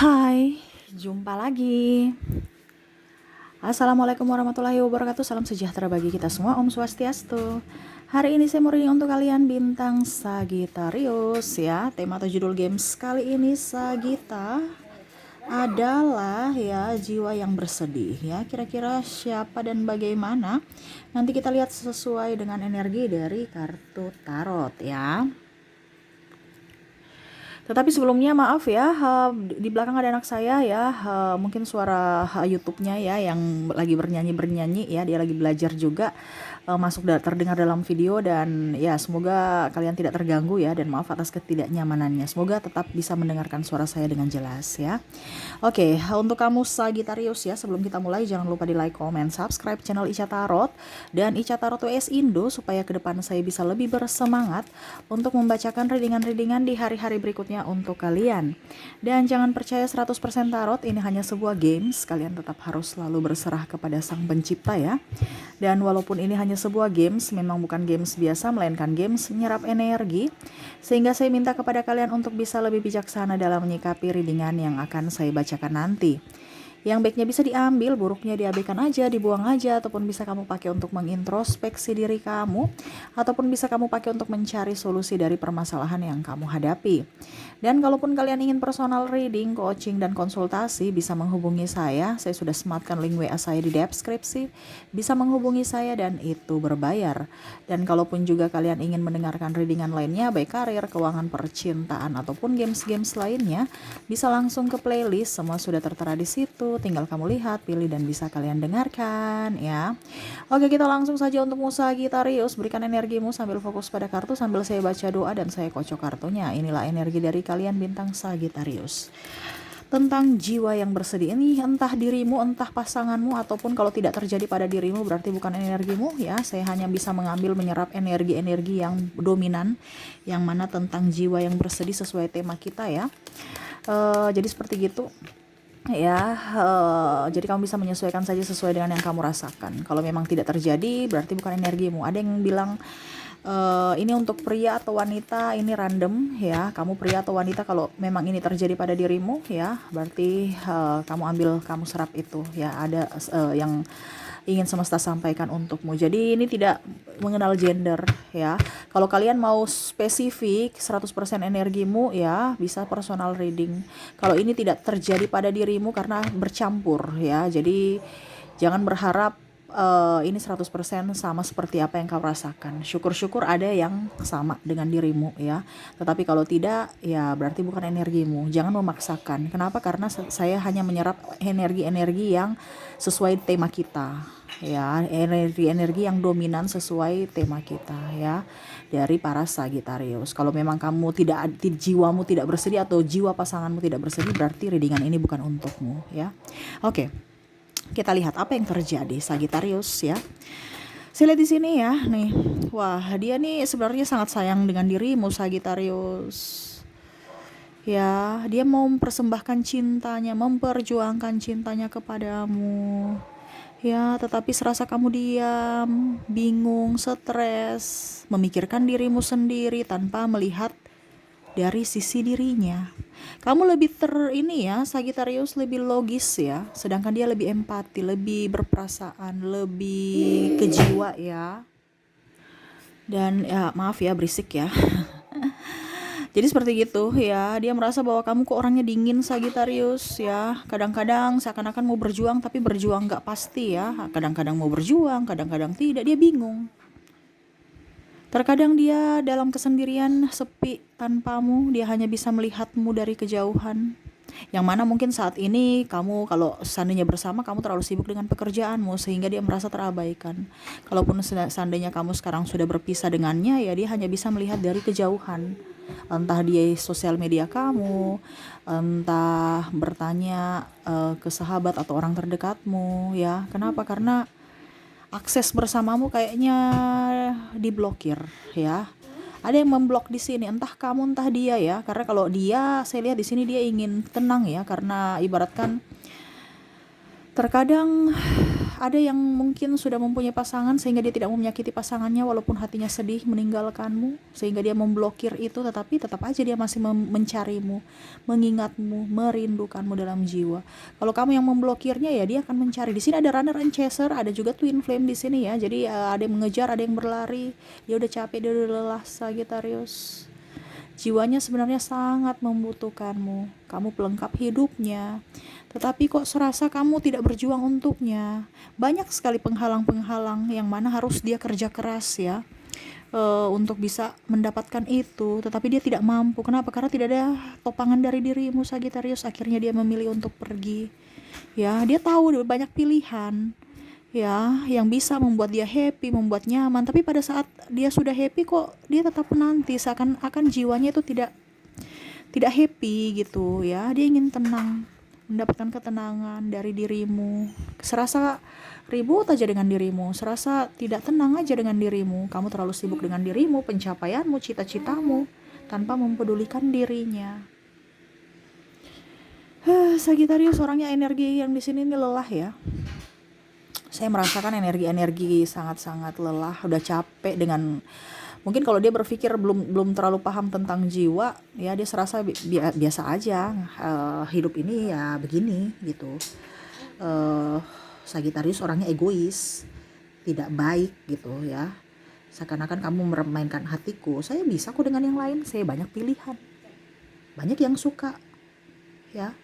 Hai, jumpa lagi. Assalamualaikum warahmatullahi wabarakatuh. Salam sejahtera bagi kita semua. Om Swastiastu. Hari ini saya mau reading untuk kalian bintang Sagittarius ya. Tema atau judul games kali ini Sagitta adalah ya jiwa yang bersedih ya. Kira-kira siapa dan bagaimana? Nanti kita lihat sesuai dengan energi dari kartu tarot ya. Tetapi sebelumnya maaf ya, di belakang ada anak saya ya, mungkin suara YouTube-nya ya yang lagi bernyanyi-bernyanyi ya, dia lagi belajar juga, masuk terdengar dalam video dan ya semoga kalian tidak terganggu ya dan maaf atas ketidaknyamanannya. Semoga tetap bisa mendengarkan suara saya dengan jelas ya. Oke, untuk kamu Sagittarius ya, sebelum kita mulai jangan lupa di like, comment, subscribe channel Ica Tarot dan Ica Tarot WS Indo supaya ke depan saya bisa lebih bersemangat untuk membacakan readingan-readingan di hari-hari berikutnya untuk kalian. Dan jangan percaya 100% tarot, ini hanya sebuah games, kalian tetap harus selalu berserah kepada Sang Pencipta ya. Dan walaupun ini hanya sebuah games, memang bukan games biasa melainkan games menyerap energi, sehingga saya minta kepada kalian untuk bisa lebih bijaksana dalam menyikapi readingan yang akan saya bacakan nanti. Yang baiknya bisa diambil, buruknya diabaikan aja, dibuang aja, ataupun bisa kamu pakai untuk mengintrospeksi diri kamu, ataupun bisa kamu pakai untuk mencari solusi dari permasalahan yang kamu hadapi. Dan kalaupun kalian ingin personal reading, coaching, dan konsultasi, bisa menghubungi saya sudah sematkan link WA saya di deskripsi, bisa menghubungi saya dan itu berbayar. Dan kalaupun juga kalian ingin mendengarkan readingan lainnya, baik karir, keuangan, percintaan, ataupun games-games lainnya, bisa langsung ke playlist, semua sudah tertera di situ. Tinggal kamu lihat, pilih dan bisa kalian dengarkan ya. Oke, kita langsung saja untuk Sagittarius. Berikan energimu sambil fokus pada kartu sambil saya baca doa dan saya kocok kartunya. Inilah energi dari kalian bintang Sagittarius. Tentang jiwa yang bersedih ini, entah dirimu, entah pasanganmu, ataupun kalau tidak terjadi pada dirimu berarti bukan energimu ya. Saya hanya bisa mengambil menyerap energi-energi yang dominan, yang mana tentang jiwa yang bersedih sesuai tema kita ya. Jadi seperti gitu ya, jadi kamu bisa menyesuaikan saja sesuai dengan yang kamu rasakan. Kalau memang tidak terjadi berarti bukan energimu. Ada yang bilang ini untuk pria atau wanita, ini random ya, kamu pria atau wanita. Kalau memang ini terjadi pada dirimu ya berarti kamu ambil, kamu serap itu ya. Ada yang ingin semesta sampaikan untukmu. Jadi ini tidak mengenal gender ya. Kalau kalian mau spesifik 100% energimu ya, bisa personal reading. Kalau ini tidak terjadi pada dirimu karena bercampur ya. Jadi jangan berharap ini 100% sama seperti apa yang kau rasakan. Syukur-syukur ada yang sama dengan dirimu ya. Tetapi kalau tidak ya berarti bukan energimu. Jangan memaksakan. Kenapa? Karena saya hanya menyerap energi-energi yang sesuai tema kita ya, energi-energi yang dominan sesuai tema kita ya, dari para Sagittarius. Kalau memang kamu jiwamu tidak bersedih atau jiwa pasanganmu tidak bersedih, berarti readingan ini bukan untukmu ya. Oke. Kita lihat apa yang terjadi Sagittarius ya. Saya lihat di sini ya, nih. Wah, dia nih sebenarnya sangat sayang dengan dirimu Sagittarius. Ya, dia mau mempersembahkan cintanya, memperjuangkan cintanya kepadamu. Ya, tetapi serasa kamu diam, bingung, stres, memikirkan dirimu sendiri tanpa melihat dari sisi dirinya. Kamu lebih ini ya, Sagittarius lebih logis ya, sedangkan dia lebih empati, lebih berperasaan, lebih ke jiwa ya. Dan ya maaf ya berisik ya. Jadi seperti gitu ya, dia merasa bahwa kamu kok orangnya dingin Sagittarius ya. Kadang-kadang seakan-akan mau berjuang tapi berjuang gak pasti ya. Kadang-kadang mau berjuang, kadang-kadang tidak, dia bingung. Terkadang dia dalam kesendirian, sepi tanpamu, dia hanya bisa melihatmu dari kejauhan. Yang mana mungkin saat ini kamu kalau seandainya bersama, kamu terlalu sibuk dengan pekerjaanmu sehingga dia merasa terabaikan. Kalaupun seandainya kamu sekarang sudah berpisah dengannya, ya dia hanya bisa melihat dari kejauhan. Entah dia sosial media kamu, entah bertanya ke sahabat atau orang terdekatmu ya. Kenapa? Karena akses bersamamu kayaknya diblokir ya. Ada yang memblok di sini, entah kamu entah dia ya. Karena kalau dia, saya lihat di sini dia ingin tenang ya, karena ibaratkan terkadang ada yang mungkin sudah mempunyai pasangan sehingga dia tidak mau menyakiti pasangannya walaupun hatinya sedih meninggalkanmu, sehingga dia memblokir itu, tetapi tetap aja dia masih mencarimu, mengingatmu, merindukanmu dalam jiwa. Kalau kamu yang memblokirnya, ya dia akan mencari. Di sini ada runner and chaser, ada juga twin flame di sini ya. Jadi ada yang mengejar, ada yang berlari. Dia udah capek, dia udah lelah, Sagittarius. Jiwanya sebenarnya sangat membutuhkanmu. Kamu pelengkap hidupnya. Tetapi kok serasa kamu tidak berjuang untuknya. Banyak sekali penghalang-penghalang yang mana harus dia kerja keras ya. Untuk bisa mendapatkan itu. Tetapi dia tidak mampu. Kenapa? Karena tidak ada topangan dari dirimu, Sagittarius. Akhirnya dia memilih untuk pergi. Ya, dia tahu banyak pilihan. Ya, yang bisa membuat dia happy, membuat nyaman, tapi pada saat dia sudah happy kok dia tetap menanti, seakan-akan jiwanya itu tidak happy gitu ya. Dia ingin tenang, mendapatkan ketenangan dari dirimu. Serasa ribut aja dengan dirimu, serasa tidak tenang aja dengan dirimu. Kamu terlalu sibuk dengan dirimu, pencapaianmu, cita-citamu, tanpa mempedulikan dirinya. Sagittarius orangnya energi yang di sini ini lelah ya. Saya merasakan energi-energi sangat-sangat lelah, udah capek dengan, mungkin kalau dia berpikir belum terlalu paham tentang jiwa, ya dia serasa biasa aja, hidup ini ya begini gitu. Sagittarius orangnya egois, tidak baik gitu ya. Seakan-akan kamu memainkan hatiku, saya bisa kok dengan yang lain, saya banyak pilihan, banyak yang suka ya.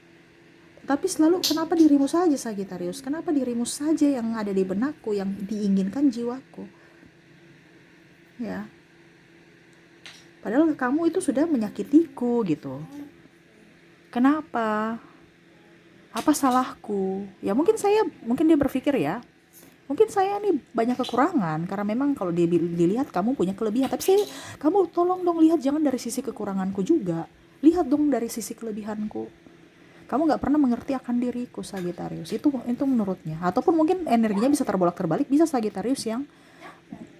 Tapi selalu kenapa dirimu saja, Sagittarius? Kenapa dirimu saja yang ada di benakku, yang diinginkan jiwaku? Ya. Padahal kamu itu sudah menyakitiku gitu. Kenapa? Apa salahku? Ya mungkin dia berpikir ya, mungkin saya nih banyak kekurangan, karena memang kalau dilihat kamu punya kelebihan. Tapi kamu tolong dong lihat, jangan dari sisi kekuranganku juga. Lihat dong dari sisi kelebihanku. Kamu gak pernah mengerti akan diriku, Sagittarius. Itu menurutnya. Ataupun mungkin energinya bisa terbolak-terbalik. Bisa Sagittarius yang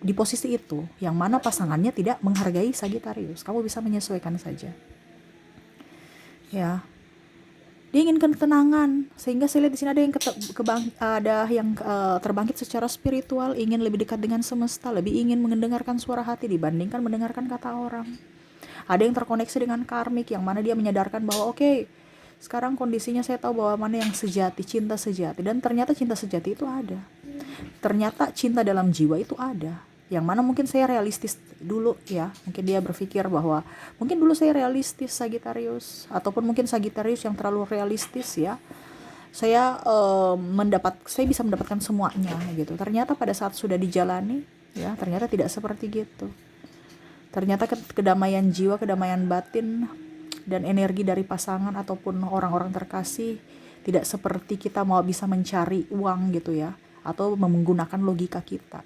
di posisi itu, yang mana pasangannya tidak menghargai Sagittarius. Kamu bisa menyesuaikan saja. Ya. Dia ingin ketenangan. Sehingga saya lihat di sini ada yang terbangkit secara spiritual, ingin lebih dekat dengan semesta, lebih ingin mendengarkan suara hati dibandingkan mendengarkan kata orang. Ada yang terkoneksi dengan karmik, yang mana dia menyadarkan bahwa oke, sekarang kondisinya saya tahu bahwa mana yang sejati, cinta sejati. Dan ternyata cinta sejati itu ada. Ternyata cinta dalam jiwa itu ada. Yang mana mungkin saya realistis dulu ya. Mungkin dia berpikir bahwa mungkin dulu saya realistis, Sagittarius. Ataupun mungkin Sagittarius yang terlalu realistis ya. Saya bisa mendapatkan semuanya gitu. Ternyata pada saat sudah dijalani ya, ternyata tidak seperti gitu. Ternyata kedamaian jiwa, kedamaian batin, dan energi dari pasangan ataupun orang-orang terkasih tidak seperti kita mau bisa mencari uang gitu ya, atau menggunakan logika kita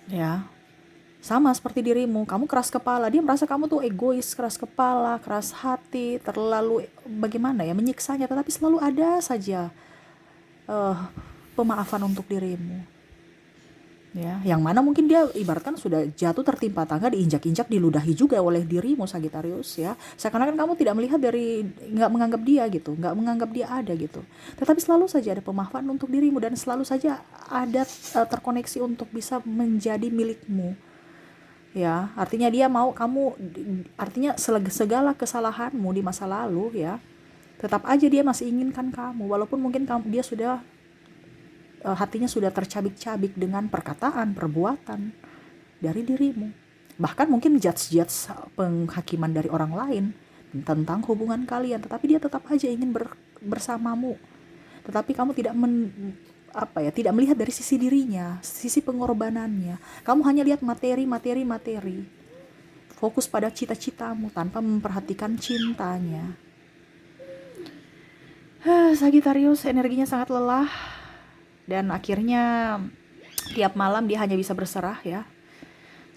ya. Sama seperti dirimu, kamu keras kepala, dia merasa kamu tuh egois, keras kepala, keras hati, terlalu bagaimana ya, menyiksanya. Tetapi selalu ada saja pemaafan untuk dirimu ya, yang mana mungkin dia ibaratkan sudah jatuh tertimpa tangga, diinjak-injak, diludahi juga oleh dirimu, Sagittarius ya. Seakan-akan kamu tidak melihat nggak menganggap dia gitu, nggak menganggap dia ada gitu. Tetapi selalu saja ada pemaafan untuk dirimu, dan selalu saja ada terkoneksi untuk bisa menjadi milikmu ya. Artinya dia mau kamu, artinya segala kesalahanmu di masa lalu ya, tetap aja dia masih inginkan kamu, walaupun mungkin dia sudah hatinya sudah tercabik-cabik dengan perkataan, perbuatan dari dirimu. Bahkan mungkin judge penghakiman dari orang lain tentang hubungan kalian, tetapi dia tetap aja ingin bersamamu. Tetapi kamu tidak melihat dari sisi dirinya, sisi pengorbanannya. Kamu hanya lihat materi. Fokus pada cita-citamu tanpa memperhatikan cintanya. Sagittarius energinya sangat lelah. Dan akhirnya tiap malam dia hanya bisa berserah ya.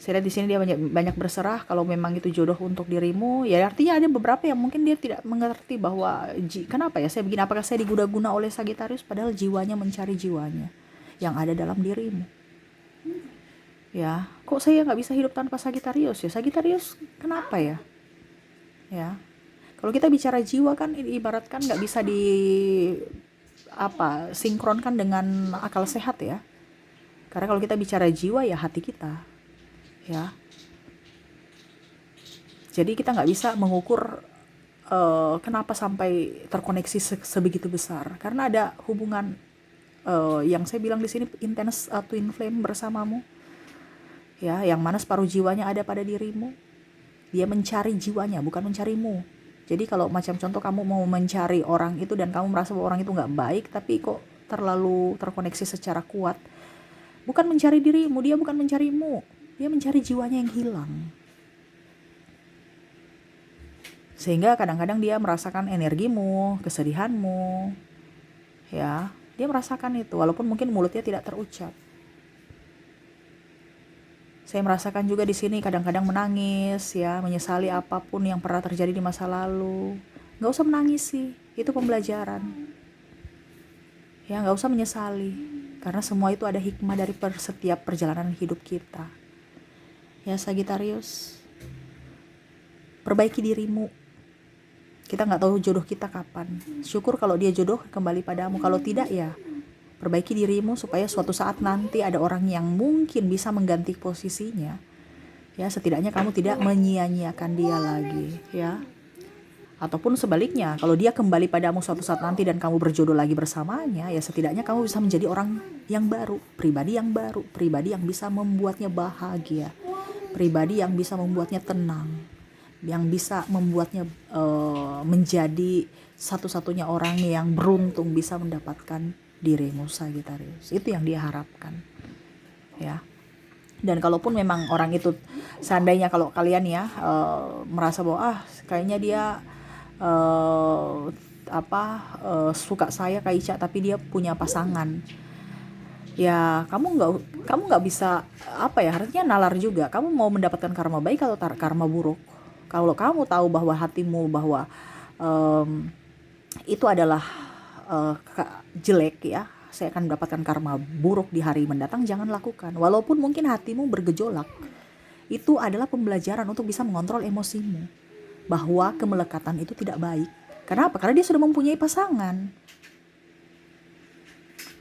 Saya lihat di sini dia banyak berserah kalau memang itu jodoh untuk dirimu. Ya artinya ada beberapa yang mungkin dia tidak mengerti bahwa kenapa ya saya begini, apakah saya diguna-guna oleh Sagittarius, padahal jiwanya mencari jiwanya yang ada dalam dirimu. Ya, kok saya nggak bisa hidup tanpa Sagittarius ya? Sagittarius kenapa ya? Ya. Kalau kita bicara jiwa kan ibaratkan nggak bisa sinkronkan dengan akal sehat ya. Karena kalau kita bicara jiwa ya hati kita, ya. Jadi kita nggak bisa mengukur kenapa sampai terkoneksi sebegitu besar. Karena ada hubungan yang saya bilang di sini intense twin flame bersamamu, ya, yang mana separuh jiwanya ada pada dirimu. Dia mencari jiwanya, bukan mencarimu. Jadi kalau macam contoh kamu mau mencari orang itu dan kamu merasa bahwa orang itu nggak baik, tapi kok terlalu terkoneksi secara kuat, bukan mencari dirimu, dia bukan mencarimu, dia mencari jiwanya yang hilang. Sehingga kadang-kadang dia merasakan energimu, kesedihanmu, ya, dia merasakan itu, walaupun mungkin mulutnya tidak terucap. Saya merasakan juga di sini kadang-kadang menangis, ya, menyesali apapun yang pernah terjadi di masa lalu. Nggak usah menangis sih, itu pembelajaran. Ya, nggak usah menyesali, karena semua itu ada hikmah dari setiap perjalanan hidup kita. Ya, Sagittarius, perbaiki dirimu. Kita nggak tahu jodoh kita kapan. Syukur kalau dia jodoh kembali padamu. Kalau tidak ya perbaiki dirimu supaya suatu saat nanti ada orang yang mungkin bisa mengganti posisinya. Ya, setidaknya kamu tidak menyia-nyiakan dia lagi, ya. Ataupun sebaliknya, kalau dia kembali padamu suatu saat nanti dan kamu berjodoh lagi bersamanya, ya setidaknya kamu bisa menjadi orang yang baru, pribadi yang baru, pribadi yang bisa membuatnya bahagia, pribadi yang bisa membuatnya tenang, yang bisa membuatnya menjadi satu-satunya orang yang beruntung bisa mendapatkan dirimu, Sagittarius. Itu yang dia harapkan, ya. Dan kalaupun memang orang itu, seandainya kalau kalian ya merasa bahwa kayaknya dia suka saya Kak Ica tapi dia punya pasangan, ya kamu nggak bisa artinya nalar juga. Kamu mau mendapatkan karma baik atau karma buruk? Kalau kamu tahu bahwa hatimu bahwa itu adalah jelek, ya, saya akan mendapatkan karma buruk di hari mendatang, jangan lakukan. Walaupun mungkin hatimu bergejolak, itu adalah pembelajaran untuk bisa mengontrol emosimu, bahwa kemelekatan itu tidak baik. Kenapa? Karena dia sudah mempunyai pasangan.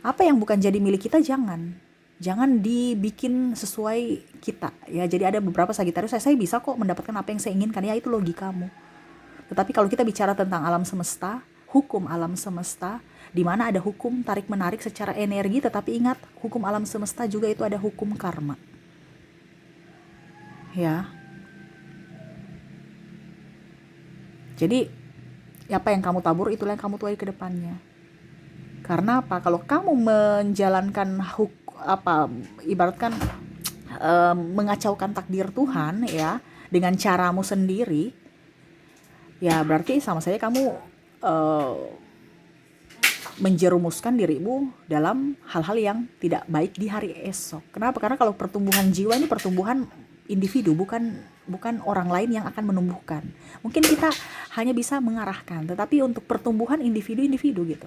Apa yang bukan jadi milik kita jangan dibikin sesuai kita, ya. Jadi ada beberapa Sagittarius, saya bisa kok mendapatkan apa yang saya inginkan, ya itu logikamu. Tetapi kalau kita bicara tentang alam semesta, hukum alam semesta, di mana ada hukum tarik-menarik secara energi, tetapi ingat, hukum alam semesta juga itu ada hukum karma. Ya. Jadi, apa yang kamu tabur, itulah yang kamu tuai ke depannya. Karena apa? Kalau kamu menjalankan ibaratkan mengacaukan takdir Tuhan, ya, dengan caramu sendiri, ya berarti sama saja kamu menjerumuskan dirimu dalam hal-hal yang tidak baik di hari esok. Kenapa? Karena kalau pertumbuhan jiwa ini pertumbuhan individu, bukan orang lain yang akan menumbuhkan. Mungkin kita hanya bisa mengarahkan, tetapi untuk pertumbuhan individu gitu.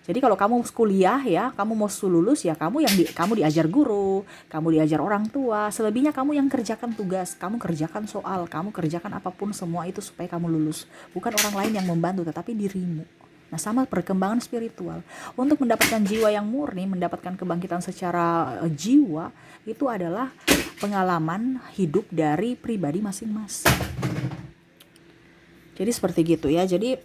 Jadi kalau kamu kuliah, ya, kamu mau lulus, ya kamu kamu diajar guru, kamu diajar orang tua, selebihnya kamu yang kerjakan tugas, kamu kerjakan soal, kamu kerjakan apapun, semua itu supaya kamu lulus. Bukan orang lain yang membantu, tetapi dirimu. Nah, sama perkembangan spiritual. Untuk mendapatkan jiwa yang murni, mendapatkan kebangkitan secara jiwa, itu adalah pengalaman hidup dari pribadi masing-masing. Jadi seperti gitu ya. Jadi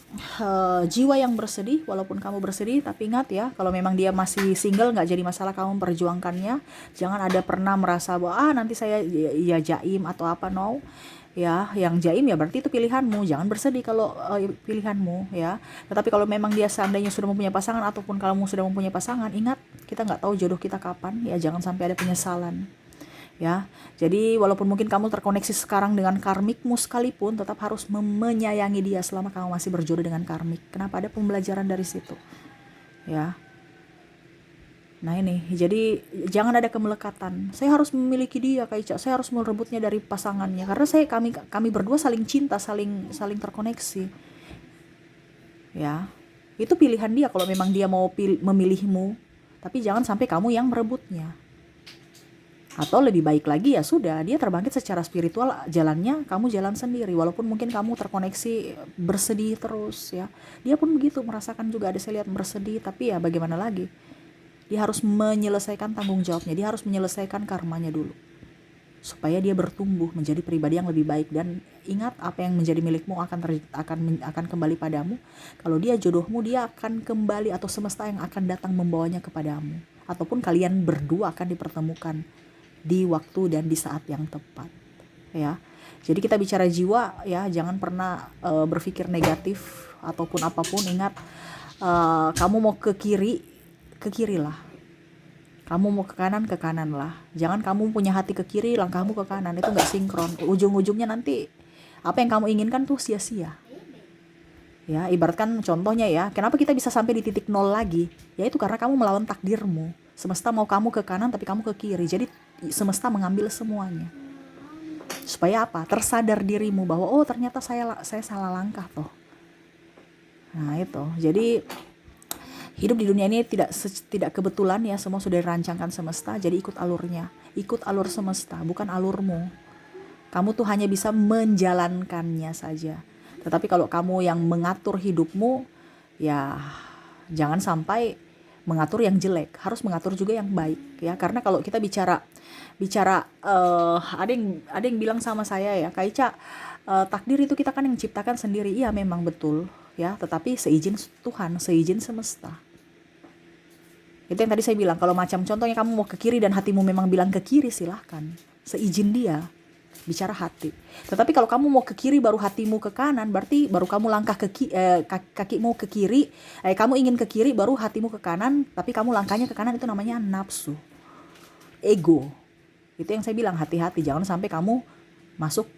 jiwa yang bersedih, walaupun kamu bersedih, tapi ingat ya, kalau memang dia masih single, nggak jadi masalah kamu memperjuangkannya. Jangan ada pernah merasa bahwa nanti saya ya jaim atau apa, no. Ya, yang jaim ya berarti itu pilihanmu. Jangan bersedih kalau pilihanmu, ya. Tetapi kalau memang dia seandainya sudah mempunyai pasangan, ataupun kamu sudah mempunyai pasangan, ingat, kita nggak tahu jodoh kita kapan, ya. Jangan sampai ada penyesalan. Ya, jadi walaupun mungkin kamu terkoneksi sekarang dengan karmikmu sekalipun, tetap harus menyayangi dia selama kamu masih berjodoh dengan karmik. Kenapa? Ada pembelajaran dari situ, ya. Nah ini, jadi jangan ada kemelekatan. Saya harus memiliki dia, Kak Ica. Saya harus merebutnya dari pasangannya. Karena kami berdua saling cinta, saling terkoneksi. Ya, itu pilihan dia kalau memang dia mau memilihmu. Tapi jangan sampai kamu yang merebutnya. Atau lebih baik lagi ya sudah, dia terbangkit secara spiritual, jalannya kamu jalan sendiri. Walaupun mungkin kamu terkoneksi bersedih terus ya. Dia pun begitu, merasakan juga, ada saya lihat bersedih, tapi ya bagaimana lagi. Dia harus menyelesaikan tanggung jawabnya, dia harus menyelesaikan karmanya dulu. Supaya dia bertumbuh menjadi pribadi yang lebih baik. Dan ingat, apa yang menjadi milikmu akan kembali padamu. Kalau dia jodohmu, dia akan kembali, atau semesta yang akan datang membawanya kepadamu. Ataupun kalian berdua akan dipertemukan di waktu dan di saat yang tepat ya. Jadi kita bicara jiwa ya, jangan pernah berpikir negatif ataupun apapun. Ingat, kamu mau ke kiri, ke kirilah. Kamu mau ke kanan lah. Jangan kamu punya hati ke kiri, langkahmu ke kanan. Itu nggak sinkron. Ujung-ujungnya nanti apa yang kamu inginkan tuh sia-sia. Ya, ibaratkan contohnya ya, kenapa kita bisa sampai di titik nol lagi? Ya itu karena kamu melawan takdirmu. Semesta mau kamu ke kanan tapi kamu ke kiri. Jadi semesta mengambil semuanya. Supaya apa? Tersadar dirimu bahwa oh ternyata saya salah langkah toh. Nah itu. Jadi hidup di dunia ini tidak kebetulan ya, semua sudah dirancangkan semesta. Jadi ikut alurnya, ikut alur semesta, bukan alurmu. Kamu tuh hanya bisa menjalankannya saja. Tetapi kalau kamu yang mengatur hidupmu, ya jangan sampai mengatur yang jelek, harus mengatur juga yang baik ya. Karena kalau kita bicara ada yang bilang sama saya ya, Kak Ica, takdir itu kita kan yang ciptakan sendiri. Iya memang betul ya, tetapi seizin Tuhan, seizin semesta. Itu yang tadi saya bilang, kalau macam contohnya kamu mau ke kiri dan hatimu memang bilang ke kiri, silahkan, seizin dia. Bicara hati. Tetapi kalau kamu mau ke kiri baru hatimu ke kanan, berarti baru kamu langkah kakimu ke kiri, kamu ingin ke kiri baru hatimu ke kanan, tapi kamu langkahnya ke kanan. Itu namanya nafsu, ego. Itu yang saya bilang, hati-hati, jangan sampai kamu masuk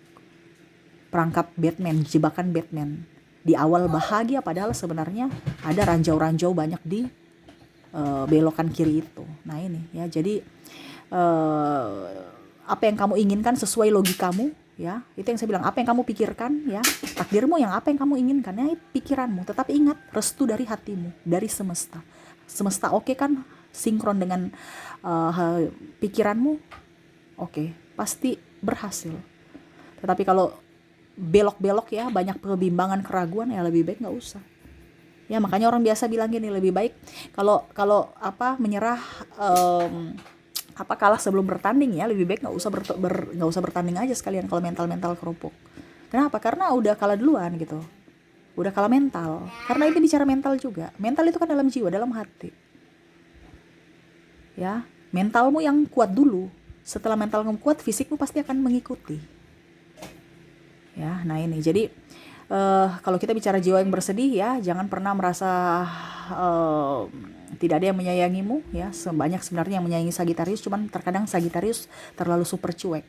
perangkap Batman, jebakan Batman. Di awal bahagia padahal sebenarnya ada ranjau-ranjau banyak di belokan kiri itu. Nah ini ya, jadi apa yang kamu inginkan sesuai logikamu ya, itu yang saya bilang, apa yang kamu pikirkan ya, takdirmu yang apa yang kamu inginkan ya, pikiranmu. Tetapi ingat, restu dari hatimu, dari semesta. Semesta oke kan, sinkron dengan pikiranmu, oke, pasti berhasil. Tetapi kalau belok-belok ya, banyak kebimbangan, keraguan, ya lebih baik nggak usah ya. Makanya orang biasa bilang gini, lebih baik kalau menyerah, kalah sebelum bertanding ya, lebih baik nggak usah bertanding aja sekalian kalau mental kerupuk. Kenapa? Karena udah kalah duluan gitu, udah kalah mental. Karena itu bicara mental juga, mental itu kan dalam jiwa, dalam hati ya. Mentalmu yang kuat dulu, setelah mental kamu kuat, fisikmu pasti akan mengikuti ya. Nah ini jadi kalau kita bicara jiwa yang bersedih ya, jangan pernah merasa tidak ada yang menyayangimu ya. Sebanyak sebenarnya yang menyayangi Sagittarius, cuman terkadang Sagittarius terlalu super cuek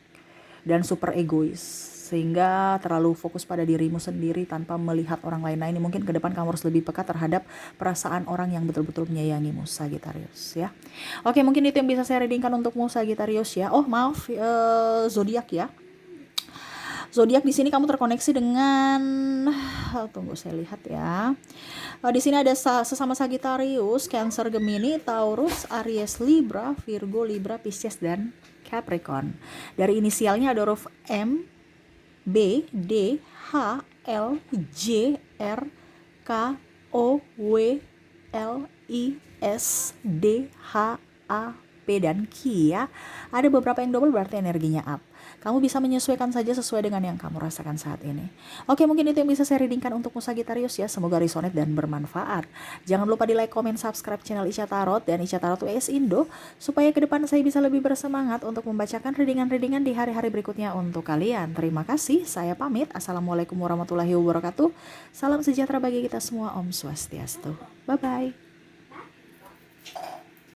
dan super egois, sehingga terlalu fokus pada dirimu sendiri tanpa melihat orang lain. Nah ini mungkin ke depan kamu harus lebih peka terhadap perasaan orang yang betul-betul menyayangimu, Sagittarius ya. Oke, mungkin itu yang bisa saya readingkan untukmu, Sagittarius ya. Oh maaf, zodiak ya. Zodiak di sini kamu terkoneksi dengan, tunggu saya lihat ya. Di sini ada sesama Sagittarius, Cancer, Gemini, Taurus, Aries, Libra, Virgo, Libra, Pisces, dan Capricorn. Dari inisialnya ada huruf M, B, D, H, L, J, R, K, O, W, L, I, S, D, H, A, P, dan Q ya. Ada beberapa yang double, berarti energinya up. Kamu bisa menyesuaikan saja sesuai dengan yang kamu rasakan saat ini. Oke, mungkin itu yang bisa saya readingkan untukmu, Sagittarius ya. Semoga resonate dan bermanfaat. Jangan lupa di like, comment, subscribe channel Ica Tarot dan Ica Tarot WS Indo, supaya ke depan saya bisa lebih bersemangat untuk membacakan readingan-readingan di hari-hari berikutnya untuk kalian. Terima kasih, saya pamit. Assalamualaikum warahmatullahi wabarakatuh. Salam sejahtera bagi kita semua. Om Swastiastu. Bye-bye.